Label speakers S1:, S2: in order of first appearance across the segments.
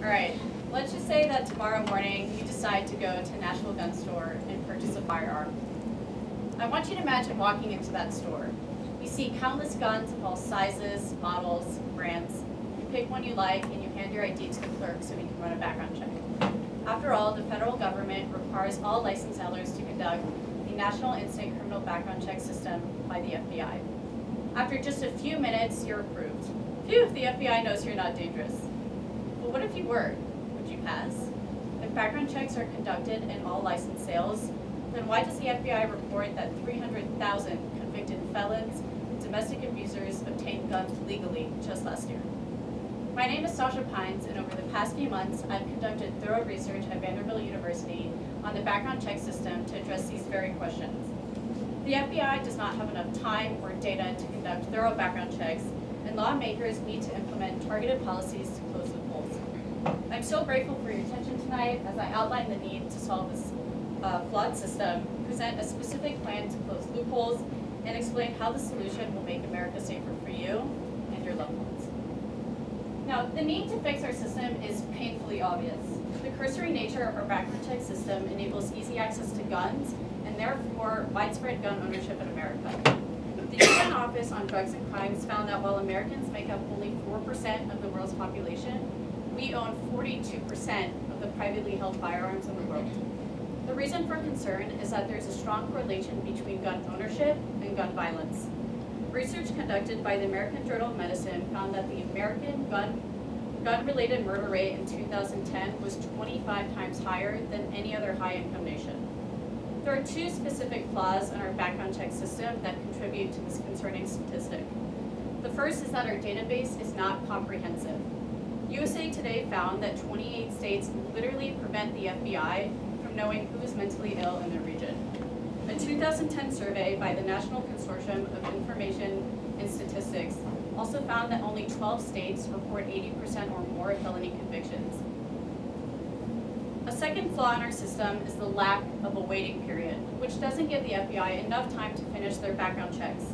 S1: All right, let's just say that tomorrow morning you decide to go to National Gun Store and purchase a firearm. I want you to imagine walking into that store. You see countless guns of all sizes, models, brands. You pick one you like and you hand your ID to the clerk so he can run a background check. After all, the federal government requires all licensed sellers to conduct the National Instant Criminal Background Check System by the FBI. After just a few minutes, you're approved. Phew, the FBI knows you're not dangerous. But what if you were? Would you pass? If background checks are conducted in all licensed sales, then why does the FBI report that 300,000 convicted felons and domestic abusers obtained guns legally just last year? My name is Sasha Pines, and over the past few months, I've conducted thorough research at Vanderbilt University on the background check system to address these very questions. The FBI does not have enough time or data to conduct thorough background checks, and lawmakers need to implement targeted policies to close loopholes. I'm so grateful for your attention tonight as I outline the need to solve this flawed system, present a specific plan to close loopholes, and explain how the solution will make America safer for you and your loved ones. Now, the need to fix our system is painfully obvious. The cursory nature of our background check system enables easy access to guns and therefore widespread gun ownership in America. The UN Office on Drugs and Crimes found that while Americans make up only 4% of the world's population, we own 42% of the privately held firearms in the world. The reason for concern is that there's a strong correlation between gun ownership and gun violence. Research conducted by the American Journal of Medicine found that the American gun-related murder rate in 2010 was 25 times higher than any other high-income nation. There are two specific flaws in our background check system that contribute to this concerning statistic. The first is that our database is not comprehensive. USA Today found that 28 states literally prevent the FBI from knowing who is mentally ill in their region. A 2010 survey by the National Consortium of Information and Statistics also found that only 12 states report 80% or more felony convictions. A second flaw in our system is the lack of a waiting period, which doesn't give the FBI enough time to finish their background checks.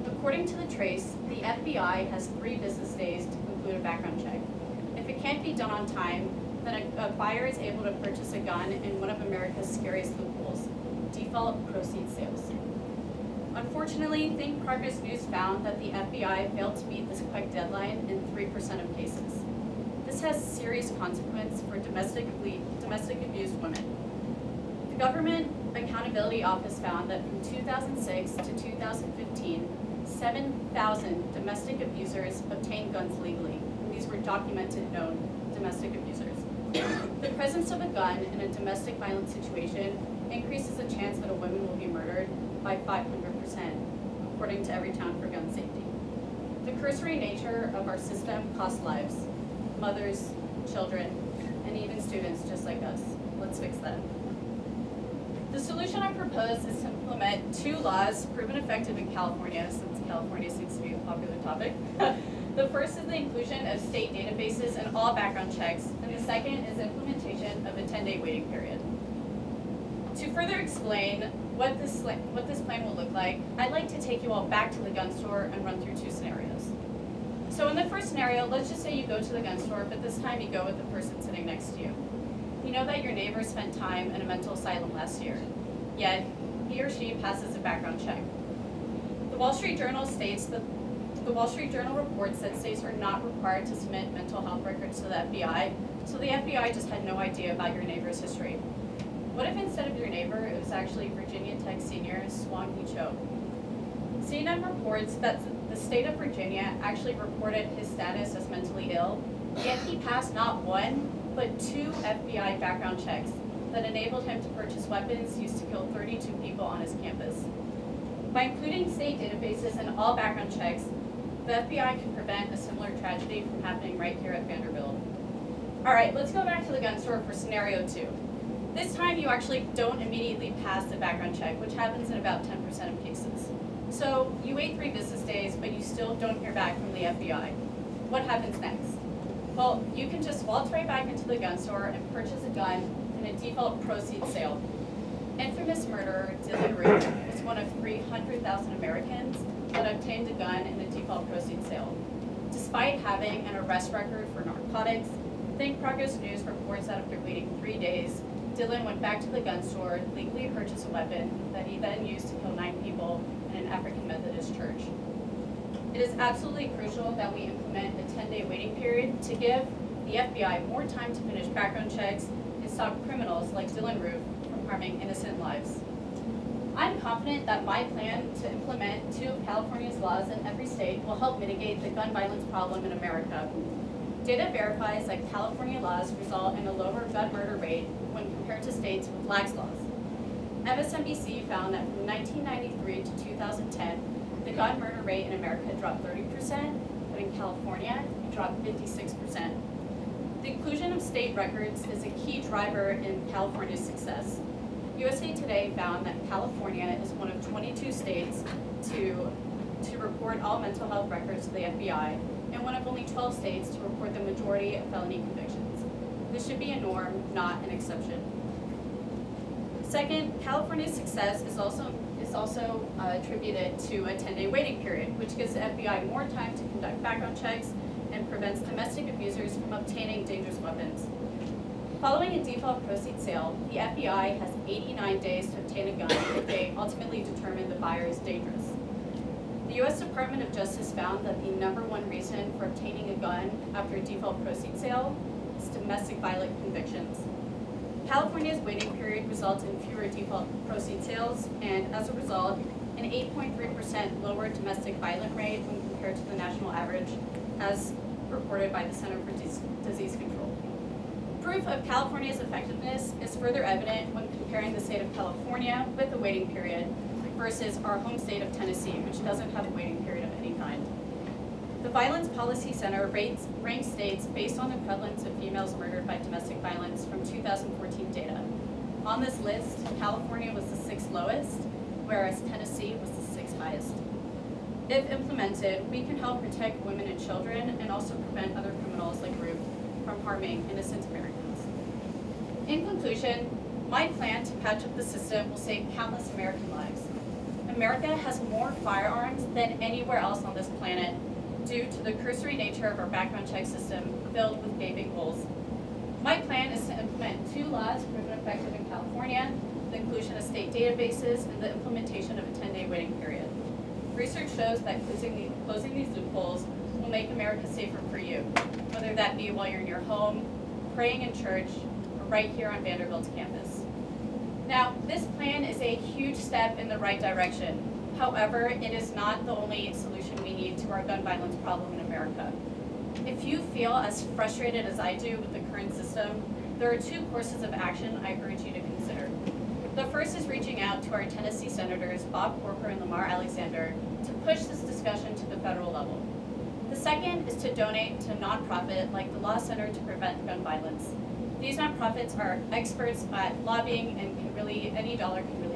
S1: According to the Trace, the FBI has 3 business days to conclude a background check. If it can't be done on time, then a buyer is able to purchase a gun in one of America's scariest loopholes: default proceeds sales. Unfortunately, Think Progress News found that the FBI failed to meet this quick deadline in 3% of cases. This has serious consequences for domestic abused women. The Government Accountability Office found that from 2006 to 2015, 7,000 domestic abusers obtained guns legally. And these were documented known domestic abusers. The presence of a gun in a domestic violence situation increases the chance that a woman will be murdered by 500%, according to Everytown for Gun Safety. The cursory nature of our system costs lives, mothers, children, and even students just like us. Let's fix that. The solution I propose is to implement 2 laws proven effective in California, since California seems to be a popular topic. The first is the inclusion of state databases in all background checks, and the second is implementation of a 10-day waiting period. To further explain what this plan will look like, I'd like to take you all back to the gun store and run through 2 scenarios. So in the first scenario, let's just say you go to the gun store, but this time you go with the person sitting next to you. You know that your neighbor spent time in a mental asylum last year, yet he or she passes a background check. The Wall Street Journal reports that states are not required to submit mental health records to the FBI, so the FBI just had no idea about your neighbor's history. What if instead of your neighbor, it was actually Virginia Tech senior Swang Hee Cho? CNN reports that the state of Virginia actually reported his status as mentally ill, yet he passed not 1, but 2 FBI background checks that enabled him to purchase weapons used to kill 32 people on his campus. By including state databases in all background checks, the FBI can prevent a similar tragedy from happening right here at Vanderbilt. All right, let's go back to the gun store for scenario 2. This time you actually don't immediately pass the background check, which happens in about 10% of cases. So you wait 3 business days, but you still don't hear back from the FBI. What happens next? Well, you can just waltz right back into the gun store and purchase a gun in a default proceeds sale. Infamous murderer Dylan Roof is one of 300,000 Americans that obtained a gun in a default proceeds sale. Despite having an arrest record for narcotics, Think Progress News reports that after waiting 3 days, Dylan went back to the gun store, legally purchased a weapon that he then used to kill 9 people in an African Methodist church. It is absolutely crucial that we implement a 10-day waiting period to give the FBI more time to finish background checks and stop criminals like Dylan Roof from harming innocent lives. I'm confident that my plan to implement 2 of California's laws in every state will help mitigate the gun violence problem in America. Data verifies that California laws result in a lower gun murder rate when compared to states with lax laws. MSNBC found that from 1993 to 2010, the gun murder rate in America dropped 30%, but in California, it dropped 56%. The inclusion of state records is a key driver in California's success. USA Today found that California is one of 22 states to report all mental health records to the FBI, and one of only 12 states to report the majority of felony convictions. This should be a norm, not an exception. Second, California's success is also attributed to a 10-day waiting period, which gives the FBI more time to conduct background checks and prevents domestic abusers from obtaining dangerous weapons. Following a default proceeds sale, the FBI has 89 days to obtain a gun if they ultimately determine the buyer is dangerous. The U.S. Department of Justice found that the #1 reason for obtaining a gun after a default proceeds sale is domestic violent convictions. California's waiting period results in fewer default proceeds sales, and as a result, an 8.3% lower domestic violent rate when compared to the national average, as reported by the Center for Disease Control. Proof of California's effectiveness is further evident when comparing the state of California with the waiting period versus our home state of Tennessee, which doesn't have a waiting period of any kind. The Violence Policy Center ranks states based on the prevalence of females murdered by domestic violence from 2014 data. On this list, California was the 6th lowest, whereas Tennessee was the 6th highest. If implemented, we can help protect women and children and also prevent other criminals like Roof from harming innocent Americans. In conclusion, my plan to patch up the system will save countless American lives. America has more firearms than anywhere else on this planet due to the cursory nature of our background check system filled with gaping holes. My plan is to implement 2 laws proven effective in California, the inclusion of state databases, and the implementation of a 10-day waiting period. Research shows that closing these loopholes will make America safer for you, whether that be while you're in your home, praying in church, or right here on Vanderbilt's campus. Now, this plan is a huge step in the right direction. However, it is not the only solution we need to our gun violence problem in America. If you feel as frustrated as I do with the current system, there are 2 courses of action I urge you to consider. The first is reaching out to our Tennessee senators, Bob Corker and Lamar Alexander, to push this discussion to the federal level. The second is to donate to a nonprofit like the Law Center to Prevent Gun Violence. These nonprofits are experts at lobbying and any dollar can really